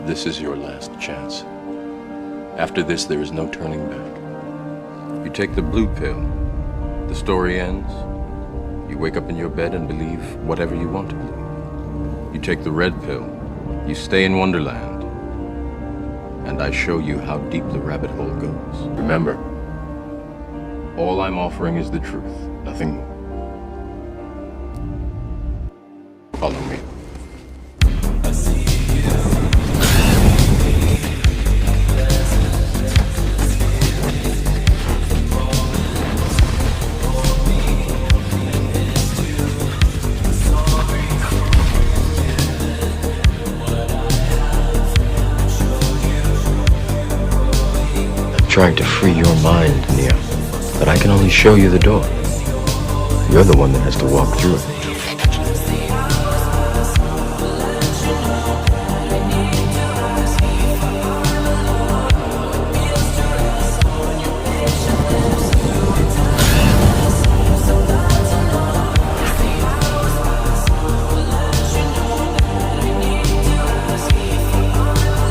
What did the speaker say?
This is your last chance. After this, there is no turning back. You take the blue pill, the story ends. You wake up in your bed and believe whatever you want to believe. You take the red pill, you stay in Wonderland, and I show you how deep the rabbit hole goes. Remember, all I'm offering is the truth, nothing more. Follow me. Trying to free your mind, Neo, but I can only show you the door. You're the one that has to walk through it.